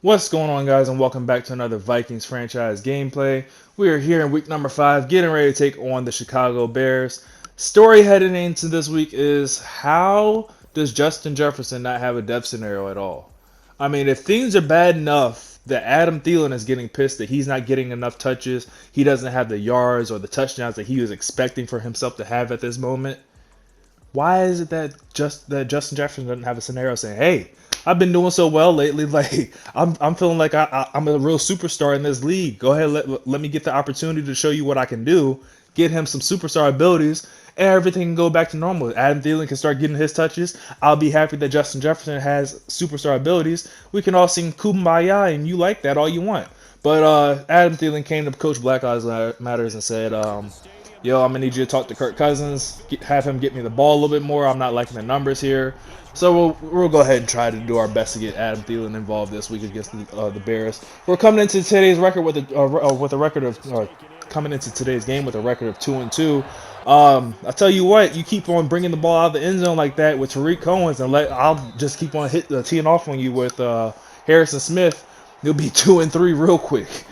What's going on, guys, and welcome back to another Vikings franchise gameplay. We are here in week number 5, getting ready to take on the Chicago Bears. Story heading into this week is how does Justin Jefferson not have a depth scenario at all? I mean, if things are bad enough that Adam Thielen is getting pissed that he's not getting enough touches, he doesn't have the yards or the touchdowns that he was expecting for himself to have at this moment, why is it that Justin Jefferson doesn't have a scenario saying, "Hey, I've been doing so well lately. Like I'm feeling like I'm a real superstar in this league. Go ahead, let me get the opportunity to show you what I can do. Get him some superstar abilities, and everything can go back to normal. Adam Thielen can start getting his touches. I'll be happy that Justin Jefferson has superstar abilities. We can all sing Kumbaya, and you like that all you want." But Adam Thielen came to Coach Black Lives Matters and said, "Yo, I'm gonna need you to talk to Kirk Cousins, have him get me the ball a little bit more. I'm not liking the numbers here." So we'll go ahead and try to do our best to get Adam Thielen involved this week against the Bears. We're coming into today's record with a record of coming into today's game with a record of 2-2. I tell you what, you keep on bringing the ball out of the end zone like that with Tariq Cohen, and I'll just keep on teeing off on you with Harrison Smith. You'll be 2-3 real quick.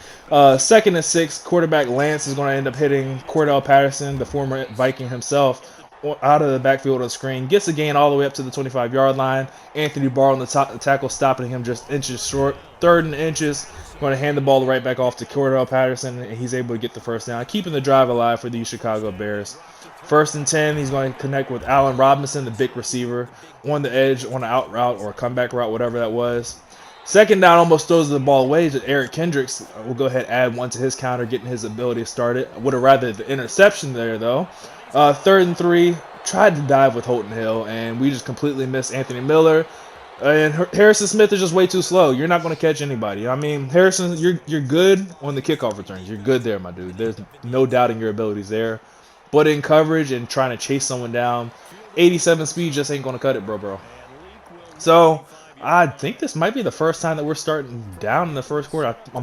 Second and 6, quarterback Lance is going to end up hitting Cordell Patterson, the former Viking himself, out of the backfield on the screen. Gets a gain all the way up to the 25-yard line. Anthony Barr on the tackle, stopping him just inches short. Third and inches, going to hand the ball right back off to Cordell Patterson, and he's able to get the first down, keeping the drive alive for the Chicago Bears. First and 10, he's going to connect with Allen Robinson, the big receiver, on the edge, on an out route or a comeback route, whatever that was. Second down, almost throws the ball away. Eric Kendricks will go ahead and add one to his counter, getting his ability started. Would have rather the interception there, though. Third and 3, tried to dive with Holton Hill, and we just completely missed Anthony Miller. And Harrison Smith is just way too slow. You're not going to catch anybody. I mean, Harrison, you're good on the kickoff returns. You're good there, my dude. There's no doubting your abilities there. But in coverage and trying to chase someone down, 87 speed just ain't going to cut it, bro. So I think this might be the first time that we're starting down in the first quarter. I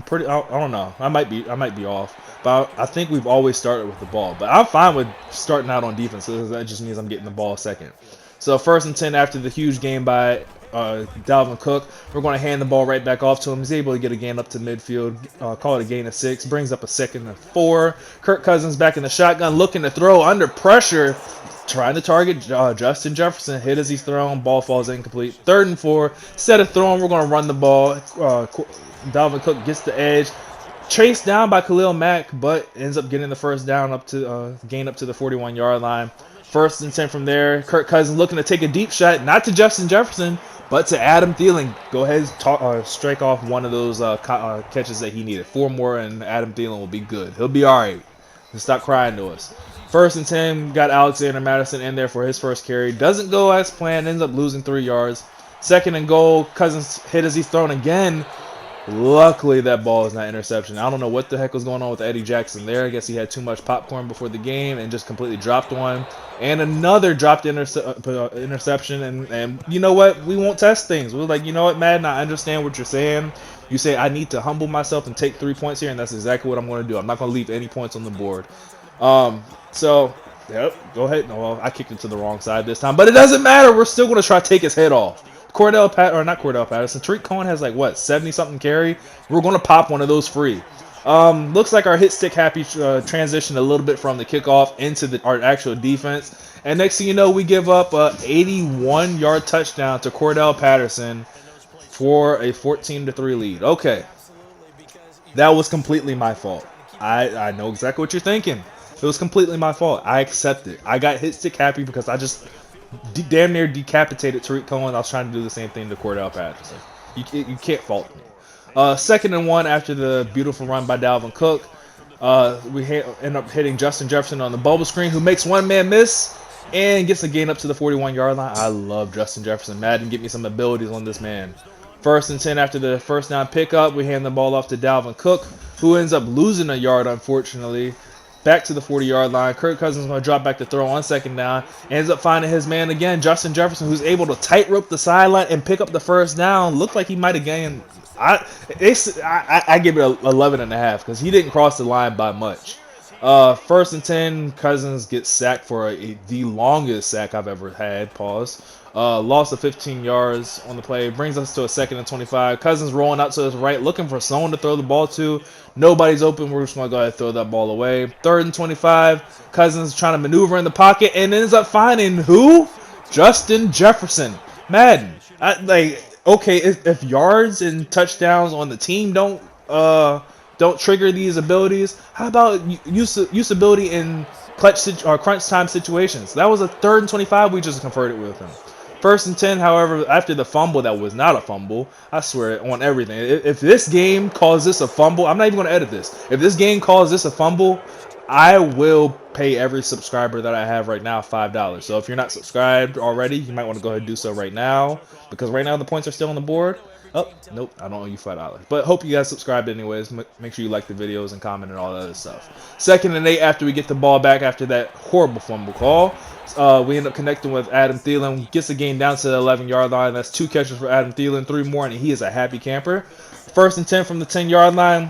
don't know. I might be off, but I think we've always started with the ball. But I'm fine with starting out on defense. So that just means I'm getting the ball second. So first and 10 after the huge game by Dalvin Cook. We're going to hand the ball right back off to him. He's able to get a gain up to midfield. Call it a gain of 6. Brings up a second and 4. Kirk Cousins back in the shotgun, looking to throw under pressure. Trying to target Justin Jefferson. Hit as he's thrown. Ball falls incomplete. Third and 4. Instead of throwing, we're going to run the ball. Dalvin Cook gets the edge. Chased down by Khalil Mack, but ends up getting the first down up to gain up to the 41-yard line. First and 10 from there. Kirk Cousins looking to take a deep shot, not to Justin Jefferson, but to Adam Thielen. Go ahead and strike off one of those catches that he needed. 4 more, and Adam Thielen will be good. He'll be all right. Stop crying to us. First and 10, got Alexander Madison in there for his first carry. Doesn't go as planned, ends up losing 3 yards. Second and goal, Cousins hit as he's thrown again. Luckily, that ball is not interception. I don't know what the heck was going on with Eddie Jackson there. I guess he had too much popcorn before the game and just completely dropped one. And another dropped interception. And you know what? We won't test things. We're like, you know what, Madden, I understand what you're saying. You say I need to humble myself and take 3 points here, and that's exactly what I'm going to do. I'm not going to leave any points on the board. So, yep, go ahead. No, well, I kicked it to the wrong side this time. But it doesn't matter. We're still going to try to take his head off. Not Cordell Patterson. Tariq Cohen has like, what, 70-something carry? We're going to pop one of those free. Looks like our hit stick happy transitioned a little bit from the kickoff into our actual defense. And next thing you know, we give up a 81-yard touchdown to Cordell Patterson for a 14-3 lead. Okay. That was completely my fault. I know exactly what you're thinking. It was completely my fault. I accept it. I got hit stick happy because I just damn near decapitated Tariq Cohen. I was trying to do the same thing to Cordell Patterson. You can't fault me. Second and 1 after the beautiful run by Dalvin Cook. We end up hitting Justin Jefferson on the bubble screen, who makes one man miss and gets a gain up to the 41-yard line. I love Justin Jefferson. Madden, get me some abilities on this man. First and 10 after the first down pickup. We hand the ball off to Dalvin Cook, who ends up losing a yard, unfortunately. Back to the 40-yard line. Kirk Cousins is going to drop back to throw on second down. Ends up finding his man again, Justin Jefferson, who's able to tightrope the sideline and pick up the first down. Looked like he might have gained. I give it 11.5 because he didn't cross the line by much. First and 10, Cousins gets sacked for the longest sack I've ever had. Pause. Loss of 15 yards on the play. Brings us to a second and 25. Cousins rolling out to his right, looking for someone to throw the ball to. Nobody's open. We're just going to go ahead and throw that ball away. Third and 25. Cousins trying to maneuver in the pocket and ends up finding who? Justin Jefferson. Madden. Okay, if yards and touchdowns on the team don't trigger these abilities, how about usability in crunch time situations? That was a third and 25 we just converted with him. First and 10, however, after the fumble that was not a fumble, I swear on everything. If this game calls this a fumble, I'm not even going to edit this. If this game calls this a fumble, I will pay every subscriber that I have right now $5. So if you're not subscribed already, you might want to go ahead and do so right now, because right now the points are still on the board. Oh, nope, I don't owe you $5. But hope you guys subscribed anyways. Make sure you like the videos and comment and all that other stuff. Second and 8 after we get the ball back after that horrible fumble call. We end up connecting with Adam Thielen. Gets the game down to the 11-yard line. That's 2 catches for Adam Thielen, 3 more, and he is a happy camper. First and 10 from the 10-yard line.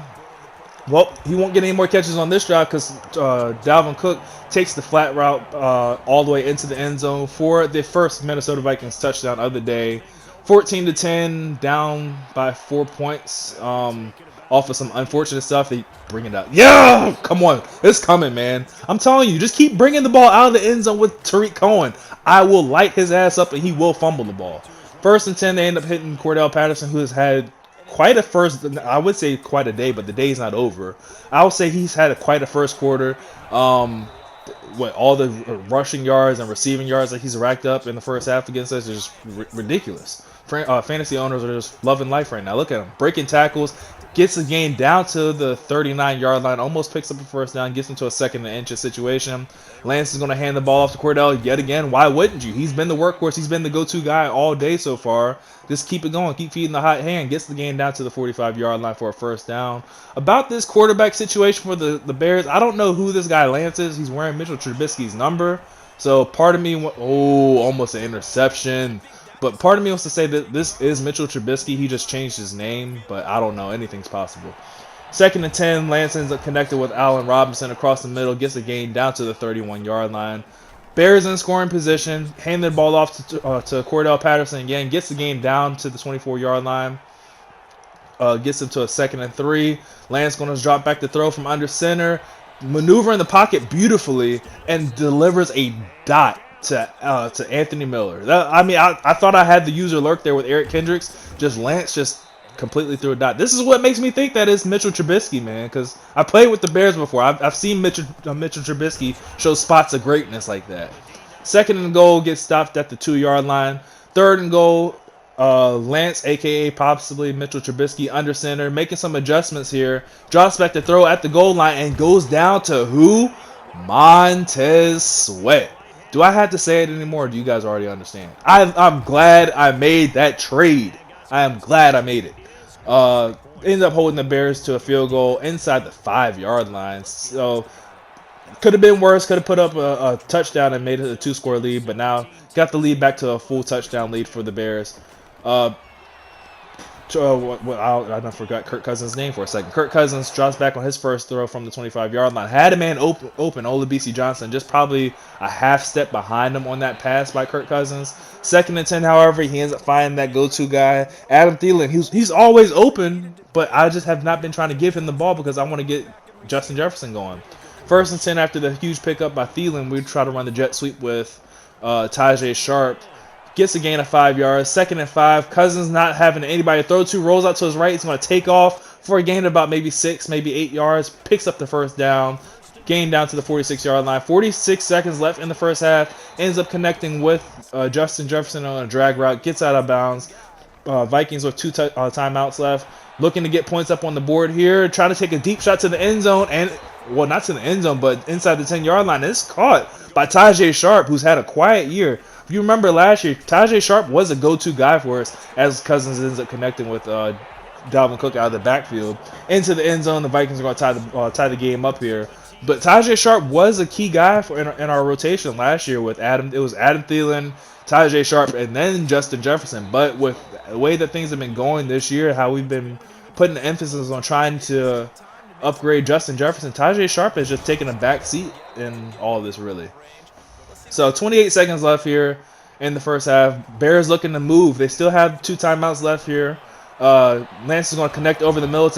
Well, he won't get any more catches on this drive because Dalvin Cook takes the flat route all the way into the end zone for the first Minnesota Vikings touchdown of the day. 14-10, down by 4 points. Off of some unfortunate stuff, they bring it out. Yeah, come on, it's coming, man. I'm telling you, just keep bringing the ball out of the end zone with Tariq Cohen. I will light his ass up, and he will fumble the ball. First and 10, they end up hitting Cordell Patterson, who has had quite a first. I would say quite a day, but the day's not over. I would say he's had quite a first quarter. All the rushing yards and receiving yards that he's racked up in the first half against us is just ridiculous. Fantasy owners are just loving life right now. Look at him. Breaking tackles. Gets the game down to the 39-yard line. Almost picks up a first down. Gets into a second and inch situation. Lance is going to hand the ball off to Cordell yet again. Why wouldn't you? He's been the workhorse. He's been the go-to guy all day so far. Just keep it going. Keep feeding the hot hand. Gets the game down to the 45-yard line for a first down. About this quarterback situation for the Bears, I don't know who this guy Lance is. He's wearing Mitchell Trubisky's number. So part of me, almost an interception. But part of me wants to say that this is Mitchell Trubisky. He just changed his name, but I don't know. Anything's possible. Second and 10, Lance ends up connected with Allen Robinson across the middle, gets the game down to the 31-yard line. Bears in scoring position, hand the ball off to Cordell Patterson again, gets the game down to the 24-yard line. Gets him to a second and 3. Lance going to drop back to throw from under center, maneuver in the pocket beautifully, and delivers a dot to Anthony Miller. I thought I had the user lurk there with Eric Kendricks. Lance completely threw a dot. This is what makes me think that it's Mitchell Trubisky, man, because I played with the Bears before. I've seen Mitchell Trubisky show spots of greatness like that. Second and goal gets stopped at the 2-yard line. Third and goal, Lance, a.k.a. possibly Mitchell Trubisky, under center, making some adjustments here. Drops back to throw at the goal line and goes down to who? Montez Sweat. Do I have to say it anymore, or do you guys already understand? I'm glad I made that trade. I am glad I made it. Ended up holding the Bears to a field goal inside the 5-yard line. So, could have been worse. Could have put up a touchdown and made it a 2-score lead, but now got the lead back to a full touchdown lead for the Bears. I forgot Kirk Cousins' name for a second. Kirk Cousins drops back on his first throw from the 25-yard line. Had a man open, Olabisi Johnson, just probably a half step behind him on that pass by Kirk Cousins. Second and 10, however, he ends up finding that go-to guy, Adam Thielen. He's always open, but I just have not been trying to give him the ball because I want to get Justin Jefferson going. First and 10 after the huge pickup by Thielen, we try to run the jet sweep with Tajay Sharp. Gets a gain of 5 yards. Second and 5. Cousins not having anybody to throw to. Rolls out to his right. He's going to take off for a gain of about maybe 6, maybe 8 yards. Picks up the first down. Gain down to the 46-yard line. 46 seconds left in the first half. Ends up connecting with Justin Jefferson on a drag route. Gets out of bounds. Vikings with 2 timeouts left. Looking to get points up on the board here. Trying to take a deep shot to the end zone. Well, not to the end zone, but inside the 10-yard line. It's caught by Tajay Sharp, who's had a quiet year. If you remember last year, Tajay Sharp was a go-to guy for us as Cousins ends up connecting with Dalvin Cook out of the backfield. Into the end zone, the Vikings are going to tie the game up here. But Tajay Sharp was a key guy in our rotation last year with Adam. It was Adam Thielen, Tajay Sharp, and then Justin Jefferson. But with the way that things have been going this year, how we've been putting the emphasis on trying to upgrade Justin Jefferson. Tajay Sharp has just taken a back seat in all of this, really. So 28 seconds left here in the first half. Bears looking to move. They still have 2 timeouts left here. Lance is going to connect over the middle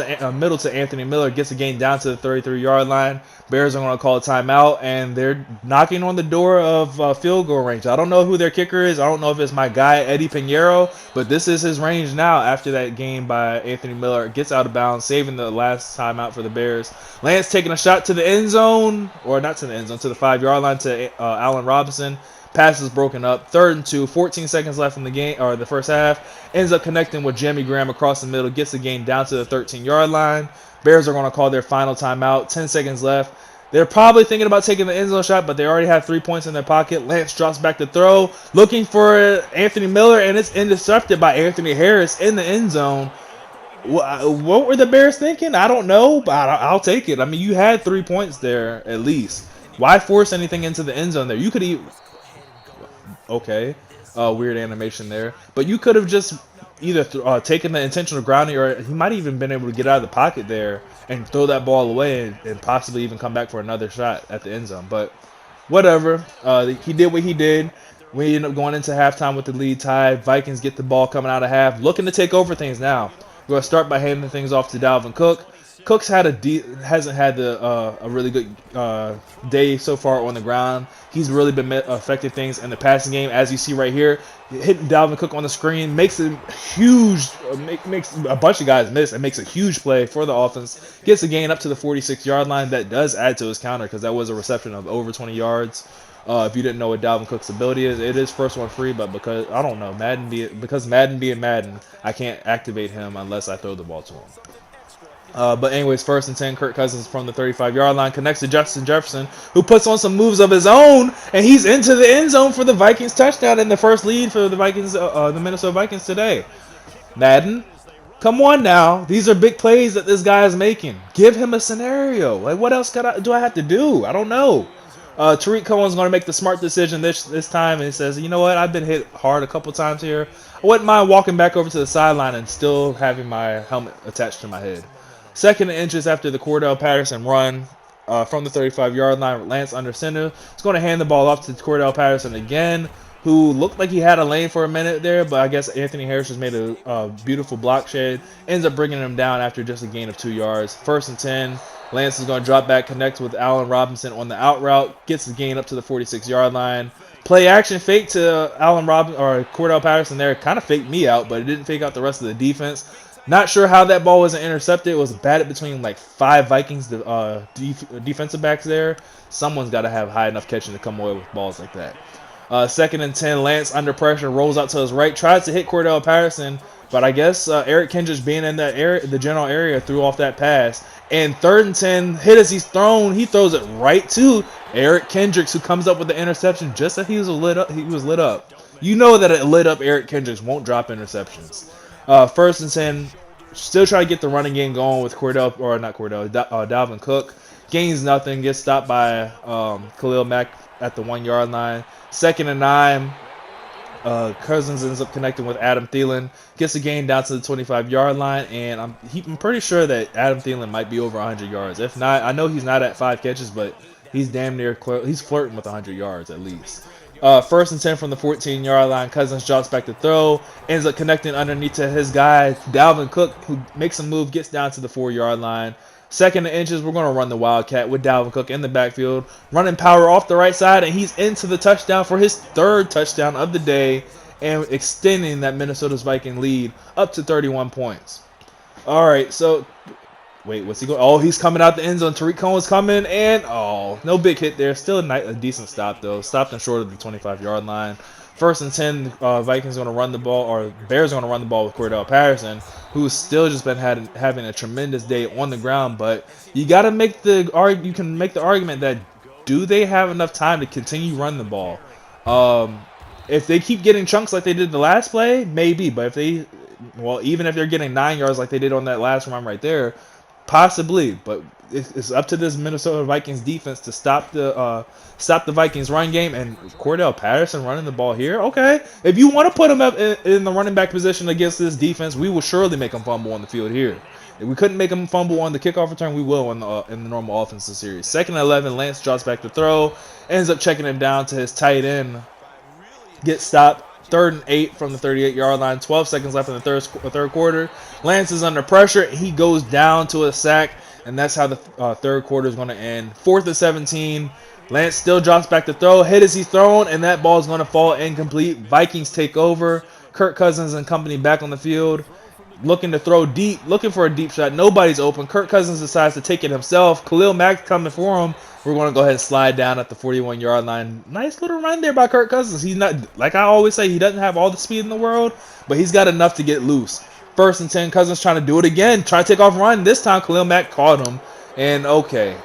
to Anthony Miller. Gets the game down to the 33-yard line. Bears are going to call a timeout, and they're knocking on the door of field goal range. I don't know who their kicker is. I don't know if it's my guy, Eddie Pinheiro, but this is his range now after that game by Anthony Miller. Gets out of bounds, saving the last timeout for the Bears. Lance taking a shot to the end zone, or not to the end zone, to the 5-yard line to Allen Robinson. Pass is broken up. 3rd and 2. 14 seconds left in the game, or the first half. Ends up connecting with Jimmy Graham across the middle. Gets the game down to the 13-yard line. Bears are going to call their final timeout. 10 seconds left. They're probably thinking about taking the end zone shot, but they already have 3 points in their pocket. Lance drops back to throw, looking for Anthony Miller, and it's intercepted by Anthony Harris in the end zone. What were the Bears thinking? I don't know, but I'll take it. I mean, you had 3 points there at least. Why force anything into the end zone there? You could okay, weird animation there. But you could have just either taken the intentional grounding, or he might even been able to get out of the pocket there and throw that ball away and possibly even come back for another shot at the end zone. But whatever. He did what he did. We ended up going into halftime with the lead tied. Vikings get the ball coming out of half, looking to take over things now. We're going to start by handing things off to Dalvin Cook. Cook's hasn't had a really good day so far on the ground. He's really been affecting things in the passing game, as you see right here. Hitting Dalvin Cook on the screen makes a huge, makes a bunch of guys miss and makes a huge play for the offense. Gets a gain up to the 46-yard line. That does add to his counter because that was a reception of over 20 yards. If you didn't know what Dalvin Cook's ability is, it is first one free, but because I don't know Madden being Madden, I can't activate him unless I throw the ball to him. But anyways, 1st and 10, Kirk Cousins from the 35-yard line connects to Justin Jefferson, who puts on some moves of his own, and he's into the end zone for the Vikings touchdown and the first lead for the Vikings, the Minnesota Vikings today. Madden, come on now. These are big plays that this guy is making. Give him a scenario. Like, what else do I have to do? I don't know. Tariq Cohen's going to make the smart decision this time, and he says, you know what? I've been hit hard a couple times here. I wouldn't mind walking back over to the sideline and still having my helmet attached to my head. 2nd and inches after the Cordell Patterson run from the 35-yard line. Lance under center. He's going to hand the ball off to Cordell Patterson again, who looked like he had a lane for a minute there, but I guess Anthony Harris just made a beautiful block shed. Ends up bringing him down after just a gain of 2 yards. 1st and 10. Lance is going to drop back, connect with Allen Robinson on the out route. Gets the gain up to the 46-yard line. Play action fake to Cordell Patterson there. Kind of faked me out, but it didn't fake out the rest of the defense. Not sure how that ball wasn't intercepted. It was batted between like 5 Vikings defensive backs there. Someone's got to have high enough catching to come away with balls like that. 2nd and 10, Lance under pressure, rolls out to his right, tries to hit Cordell Patterson, but I guess Eric Kendricks being in that area, the general area, threw off that pass. And 3rd and 10, hit as he's thrown, he throws it right to Eric Kendricks, who comes up with the interception just as he was lit up. You know that a lit up Eric Kendricks won't drop interceptions. 1st and 10, still try to get the running game going with Dalvin Cook. Gains nothing, gets stopped by Khalil Mack at the 1-yard line. 2nd and 9, Cousins ends up connecting with Adam Thielen. Gets the gain down to the 25-yard line, and I'm pretty sure that Adam Thielen might be over 100 yards. If not, I know he's not at 5 catches, but he's damn near he's flirting with 100 yards at least. 1st and 10 from the 14-yard line. Cousins drops back to throw. Ends up connecting underneath to his guy, Dalvin Cook, who makes a move, gets down to the 4-yard line. 2nd and inches, we're going to run the Wildcat with Dalvin Cook in the backfield. Running power off the right side, and he's into the touchdown for his 3rd touchdown of the day and extending that Minnesota's Viking lead up to 31 points. All right, so wait, what's he going? Oh, he's coming out the end zone. Tariq Cohen's coming, and no big hit there. Still a decent stop, though. Stopped him short of the 25-yard line. 1st and 10, Vikings going to run the ball, or Bears going to run the ball with Cordell Patterson, who's still just been having a tremendous day on the ground. But you got to make the argument that do they have enough time to continue running the ball? If they keep getting chunks like they did the last play, maybe. But even if they're getting 9 yards like they did on that last run right there, possibly. But it's up to this Minnesota Vikings defense to stop the Vikings run game, and Cordell Patterson running the ball here. Okay, if you want to put him up in the running back position against this defense, we will surely make him fumble on the field here. If we couldn't make him fumble on the kickoff return, we will in the normal offensive series. 2nd and 11, Lance drops back to throw, ends up checking it down to his tight end. Gets stopped. 3rd and 8 from the 38-yard line. 12 seconds left in the third quarter. Lance is under pressure. He goes down to a sack, and that's how the third quarter is going to end. 4th and 17. Lance still drops back to throw. Hit as he's thrown, and that ball is going to fall incomplete. Vikings take over. Kirk Cousins and company back on the field, looking to throw deep, looking for a deep shot. Nobody's open. Kirk Cousins decides to take it himself. Khalil Mack coming for him. We're going to go ahead and slide down at the 41-yard line. Nice little run there by Kirk Cousins. He's not, like I always say, he doesn't have all the speed in the world, but he's got enough to get loose. 1st and 10, Cousins trying to do it again, trying to take off run. This time, Khalil Mack caught him. And okay,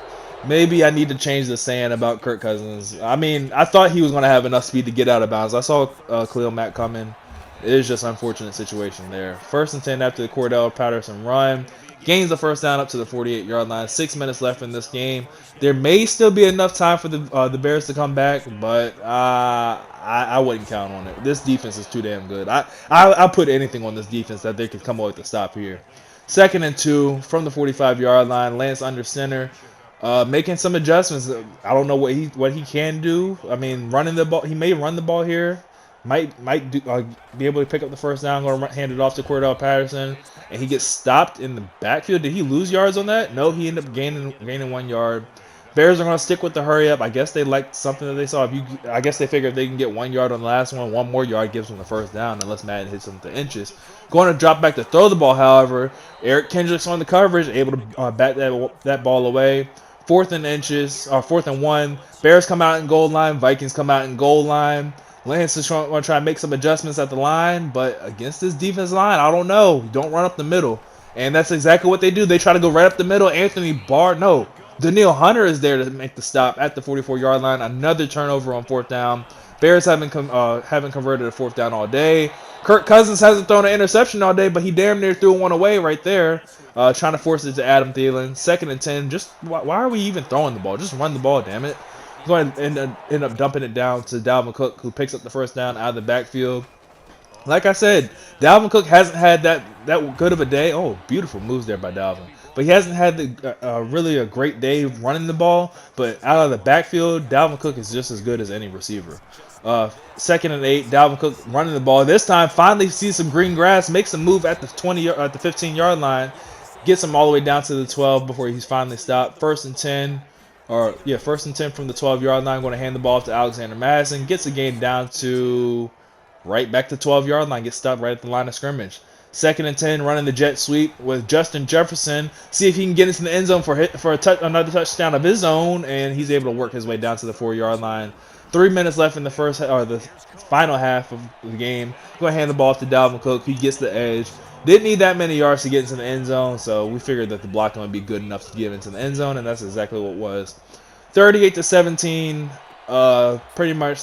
maybe I need to change the saying about Kirk Cousins. I mean, I thought he was going to have enough speed to get out of bounds. I saw Khalil Mack coming. It is just an unfortunate situation there. 1st and 10 after the Cordell Patterson run. Gains the first down up to the 48-yard line. 6 minutes left in this game. There may still be enough time for the Bears to come back, but I wouldn't count on it. This defense is too damn good. I put anything on this defense that they could come up with to stop here. 2nd and 2 from the 45-yard line. Lance under center, making some adjustments. I don't know what he can do. I mean, running the ball. He may run the ball here. Might be able to pick up the first down. Going to hand it off to Cordell Patterson, and he gets stopped in the backfield. Did he lose yards on that? No, he ended up gaining 1 yard. Bears are going to stick with the hurry up. I guess they liked something that they saw. I guess they figured if they can get 1 yard on the last one more yard gives them the first down, unless Madden hits them with the inches. Going to drop back to throw the ball, however. Eric Kendricks on the coverage, able to bat that ball away. 4th and inches, or 4th and 1. Bears come out in goal line. Vikings come out in goal line. Lance is going to try to make some adjustments at the line, but against this defense line, I don't know. Don't run up the middle. And that's exactly what they do. They try to go right up the middle. Daniil Hunter is there to make the stop at the 44-yard line. Another turnover on 4th down. Bears haven't converted a 4th down all day. Kirk Cousins hasn't thrown an interception all day, but he damn near threw one away right there, trying to force it to Adam Thielen. 2nd and 10. Just why are we even throwing the ball? Just run the ball, damn it. Going to end up dumping it down to Dalvin Cook, who picks up the first down out of the backfield. Like I said, Dalvin Cook hasn't had that good of a day. Oh, beautiful moves there by Dalvin. But he hasn't had really a great day running the ball. But out of the backfield, Dalvin Cook is just as good as any receiver. 2nd and 8, Dalvin Cook running the ball. This time, finally sees some green grass, makes a move at the 15-yard line, gets him all the way down to the 12 before he's finally stopped. 1st and 10. 1st and 10 from the 12-yard line. Going to hand the ball off to Alexander Madison. Gets the game down to right back to 12-yard line. Gets stopped right at the line of scrimmage. 2nd and 10, running the jet sweep with Justin Jefferson. See if he can get into the end zone for another touchdown of his own, and he's able to work his way down to the 4-yard line. 3 minutes left in the the final half of the game. Go ahead and hand the ball off to Dalvin Cook. He gets the edge. Didn't need that many yards to get into the end zone, so we figured that the blocking would be good enough to get into the end zone, and that's exactly what it was. 38-17, pretty much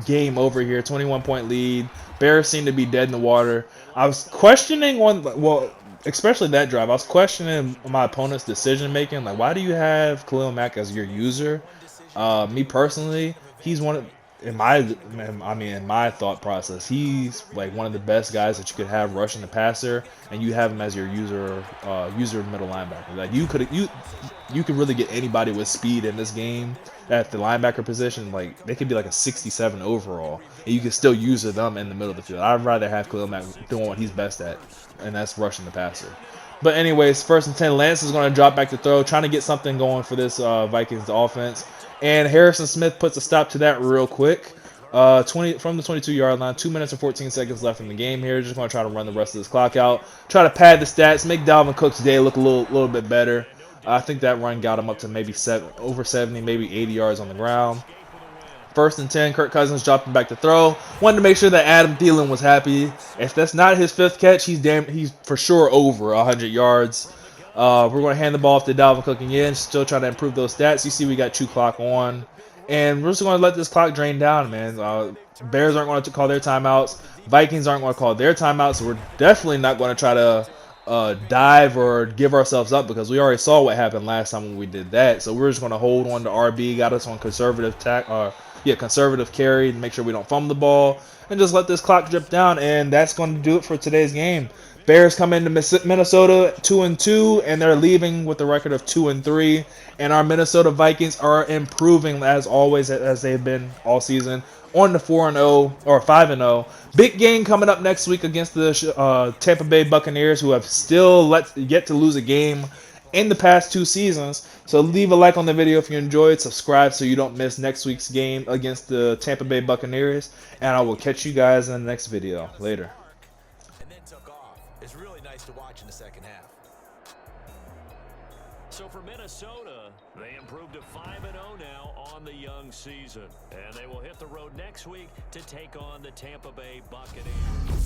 game over here. 21-point lead. Bears seem to be dead in the water. I was questioning especially that drive. I was questioning my opponent's decision making. Like, why do you have Khalil Mack as your user? Me personally, he's one of in my thought process, he's like one of the best guys that you could have rushing the passer, and you have him as your user middle linebacker. Like you could really get anybody with speed in this game at the linebacker position. Like they could be like a 67 overall, and you can still use them in the middle of the field. I'd rather have Khalil Mack doing what he's best at, and that's rushing the passer. But anyways, 1st and 10, Lance is going to drop back to throw, trying to get something going for this Vikings offense. And Harrison Smith puts a stop to that real quick. From the 22-yard line, 2 minutes and 14 seconds left in the game here. Just going to try to run the rest of this clock out. Try to pad the stats, make Dalvin Cook's day look a little bit better. I think that run got him up to maybe over 70, maybe 80 yards on the ground. 1st and 10, Kirk Cousins dropping back to throw. Wanted to make sure that Adam Thielen was happy. If that's not his 5th catch, he's for sure over 100 yards. We're going to hand the ball off to Dalvin Cook again. Still trying to improve those stats. You see we got 2 clock on. And we're just going to let this clock drain down, man. Bears aren't going to call their timeouts. Vikings aren't going to call their timeouts. So we're definitely not going to try to dive or give ourselves up, because we already saw what happened last time when we did that. So we're just going to hold on to RB. Got us on conservative carry to make sure we don't fumble the ball, and just let this clock drip down. And that's going to do it for today's game. Bears come into Minnesota 2-2, and they're leaving with a record of 2-3. And our Minnesota Vikings are improving as always, as they've been all season, on to 4-0 or 5-0. Big game coming up next week against the Tampa Bay Buccaneers, who have still yet to lose a game in the past 2 seasons. So leave a like on the video if you enjoyed. Subscribe so you don't miss next week's game against the Tampa Bay Buccaneers. And I will catch you guys in the next video. Later. And then took off. It's really nice to watch in the second half. So for Minnesota, they improved to 5-0 now on the young season. And they will hit the road next week to take on the Tampa Bay Buccaneers.